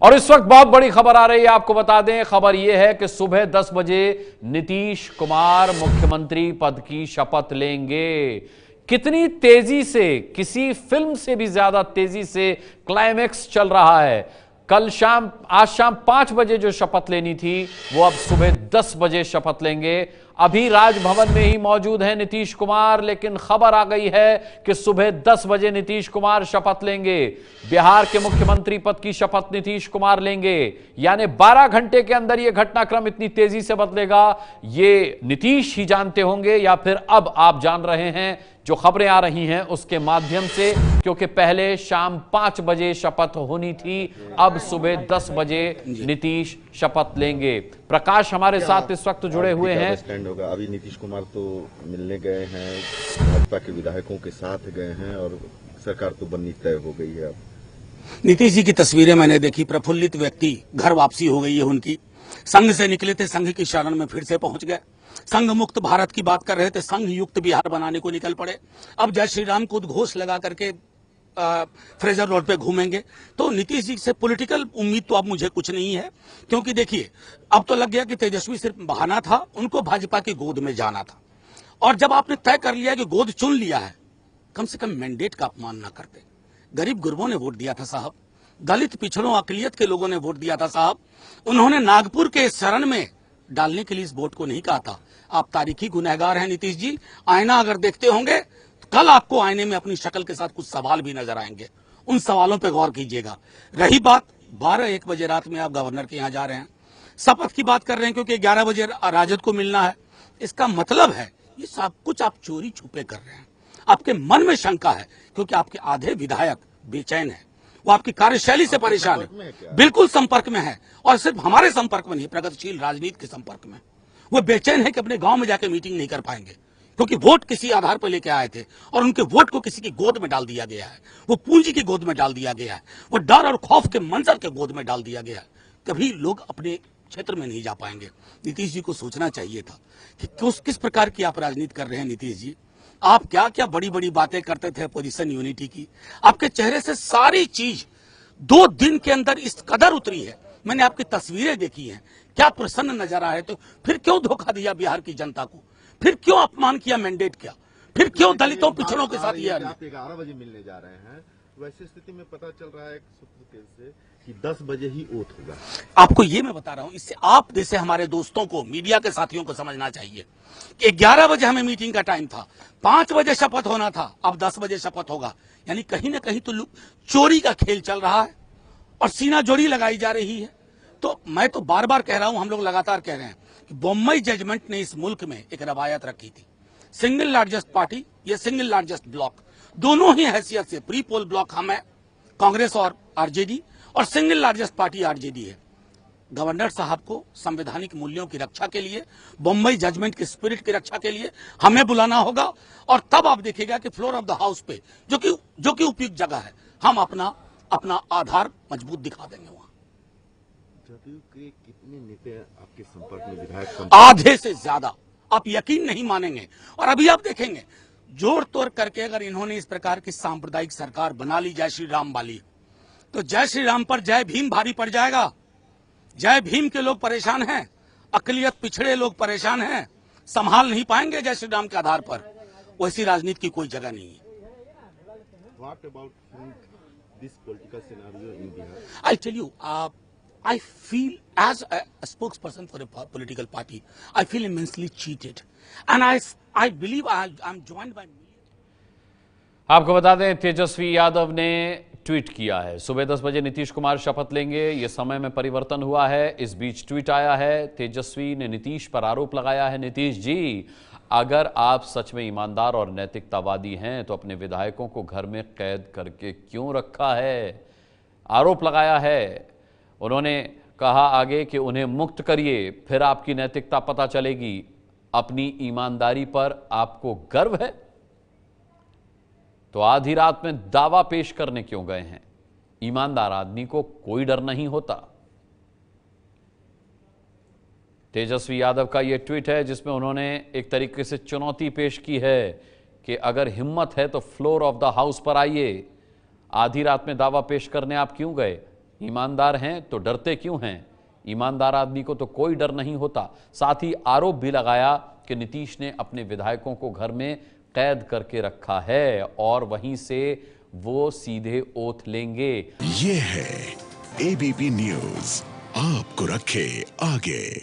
और इस वक्त बहुत बड़ी खबर आ रही है, आपको बता दें। खबर यह है कि सुबह 10 बजे नीतीश कुमार मुख्यमंत्री पद की शपथ लेंगे। कितनी तेजी से, किसी फिल्म से भी ज्यादा तेजी से क्लाइमैक्स चल रहा है। आज शाम 5 बजे जो शपथ लेनी थी वो अब सुबह 10 बजे शपथ लेंगे। अभी राजभवन में ही मौजूद हैं नीतीश कुमार, लेकिन खबर आ गई है कि सुबह 10 बजे नीतीश कुमार शपथ लेंगे। बिहार के मुख्यमंत्री पद की शपथ नीतीश कुमार लेंगे, यानी 12 घंटे के अंदर यह घटनाक्रम इतनी तेजी से बदलेगा, ये नीतीश ही जानते होंगे या फिर अब आप जान रहे हैं जो खबरें आ रही हैं उसके माध्यम से, क्योंकि पहले शाम 5 बजे शपथ होनी थी, अब सुबह 10 बजे नीतीश शपथ लेंगे। प्रकाश हमारे साथ इस वक्त जुड़े हुए हैं। स्टैंड होगा। अभी नीतीश कुमार तो मिलने गए हैं, भाजपा के विधायकों के साथ गए हैं और सरकार तो बननी तय हो गई है। अब नीतीश जी की तस्वीरें मैंने देखी, प्रफुल्लित व्यक्ति, घर वापसी हो गई है उनकी। संघ से निकले थे, संघ की शरण में फिर से पहुंच गए। संघ मुक्त भारत की बात कर रहे थे, संघ युक्त बिहार बनाने को निकल पड़े। अब जय श्री राम को उद्घोष लगा करके फ्रेजर रोड पे घूमेंगे। तो नीतीश जी से पॉलिटिकल उम्मीद तो अब मुझे कुछ नहीं है, क्योंकि देखिए अब तो लग गया कि तेजस्वी सिर्फ बहाना था, उनको भाजपा की गोद में जाना था। और जब आपने तय कर लिया कि गोद चुन लिया है, कम से कम मैंडेट का अपमान ना करते। गरीब गुरबों ने वोट दिया था साहब, दलित पिछड़ों अकलियत के लोगों ने वोट दिया था साहब। उन्होंने नागपुर के शरण में डालने के लिए इस वोट को नहीं कहा था। आप तारीखी गुनहगार हैं नीतीश जी। आईना अगर देखते होंगे तो कल आपको आईने में अपनी शक्ल के साथ कुछ सवाल भी नजर आएंगे, उन सवालों पे गौर कीजिएगा। रही बात 12-1 बजे रात में आप गवर्नर के यहाँ जा रहे हैं, शपथ की बात कर रहे हैं क्योंकि 11 बजे राजद को मिलना है। इसका मतलब है ये सब कुछ आप चोरी छुपे कर रहे हैं। आपके मन में शंका है क्योंकि आपके आधे विधायक बेचैन है, वो आपकी कार्यशैली से परेशान है, बिल्कुल संपर्क में है। और सिर्फ हमारे संपर्क में नहीं, प्रगतिशील राजनीति के संपर्क में। वो बेचैन है कि अपने गांव में जाके मीटिंग नहीं कर पाएंगे, क्योंकि वोट किसी आधार पर लेके आए थे और उनके वोट को किसी की गोद में डाल दिया गया है, वो पूंजी की गोद में डाल दिया गया है, वो डर और खौफ के मंजर के गोद में डाल दिया गया है। कभी लोग अपने क्षेत्र में नहीं जा पाएंगे। नीतीश जी को सोचना चाहिए था कि किस प्रकार की आप राजनीति कर रहे हैं। नीतीश जी, आप क्या क्या बड़ी बड़ी बातें करते थे पोजीशन यूनिटी की, आपके चेहरे से सारी चीज 2 दिन के अंदर इस कदर उतरी है। मैंने आपकी तस्वीरें देखी हैं, क्या प्रसन्न नजर आए। तो फिर क्यों धोखा दिया बिहार की जनता को, फिर क्यों अपमान किया, मैंडेट किया, फिर क्यों दलितों पिछड़ों के साथ ये। आप 11 बजे मिलने जा रहे हैं, वैसी स्थिति में पता चल रहा है सूत्र से कि 10 बजे ही ओथ होगा। आपको ये मैं बता रहा हूं, इससे आप जैसे हमारे दोस्तों को, मीडिया के साथियों को समझना चाहिए कि 11 बजे हमें मीटिंग का टाइम था, 5 बजे शपथ होना था, अब 10 बजे शपथ होगा। यानी कहीं ना कहीं तो चोरी का खेल चल रहा है और सीना जोड़ी लगाई जा रही है। तो मैं तो बार बार कह रहा हूं, हम लोग लगातार कह रहे हैं कि बम्बई जजमेंट ने इस मुल्क में एक रवायत रखी थी। सिंगल लार्जेस्ट पार्टी, ये सिंगल लार्जेस्ट ब्लॉक, दोनों ही हैसियत से प्री पोल ब्लॉक हम है, कांग्रेस और आरजेडी, और सिंगल लार्जेस्ट पार्टी आरजेडी है। गवर्नर साहब को संवैधानिक मूल्यों की रक्षा के लिए, बम्बई जजमेंट की स्पिरिट की रक्षा के लिए हमें बुलाना होगा। और तब आप देखिएगा कि फ्लोर ऑफ द हाउस पे, जो कि उपयुक्त जगह है, हम अपना आधार मजबूत दिखा देंगे। वहां जदयू के कितने नेता आपके संपर्क में, विधायक? आधे से ज्यादा, आप यकीन नहीं मानेंगे। और अभी आप देखेंगे जोड़ तोड़ करके अगर इन्होंने इस प्रकार की सांप्रदायिक सरकार बना ली जय श्री राम वाली, तो जय श्री राम पर जय भीम भारी पड़ जाएगा। जय भीम के लोग परेशान हैं, अकलियत पिछड़े लोग परेशान हैं, संभाल नहीं पाएंगे जय श्री राम के आधार पर। वैसी राजनीति की कोई जगह नहीं है। What about this political scenario in Bihar? I'll tell you, I feel as a spokesperson for a political party, I feel immensely cheated, and I believe I'm joined by. आपको बता दें, तेजस्वी यादव ने ट्वीट किया है, सुबह 10 बजे नीतीश कुमार शपथ लेंगे। ये समय में परिवर्तन हुआ है। इस बीच ट्वीट आया है, तेजस्वी ने नीतीश पर आरोप लगाया है, नीतीश जी, अगर आप सच में ईमानदार और नैतिकतावादी हैं तो अपने विधायकों को घर में कैद करके क्यों रखा है। आरोप लगाया है। उन्होंने कहा आगे कि उन्हें मुक्त करिए, फिर आपकी नैतिकता पता चलेगी। अपनी ईमानदारी पर आपको गर्व है तो आधी रात में दावा पेश करने क्यों गए हैं। ईमानदार आदमी को कोई डर नहीं होता। तेजस्वी यादव का यह ट्वीट है जिसमें उन्होंने एक तरीके से चुनौती पेश की है कि अगर हिम्मत है तो फ्लोर ऑफ द हाउस पर आइए। आधी रात में दावा पेश करने आप क्यों गए। ईमानदार हैं तो डरते क्यों हैं? ईमानदार आदमी को तो कोई डर नहीं होता। साथ ही आरोप भी लगाया कि नीतीश ने अपने विधायकों को घर में कैद करके रखा है और वहीं से वो सीधे ओथ लेंगे। ये है एबीपी न्यूज, आपको रखे आगे।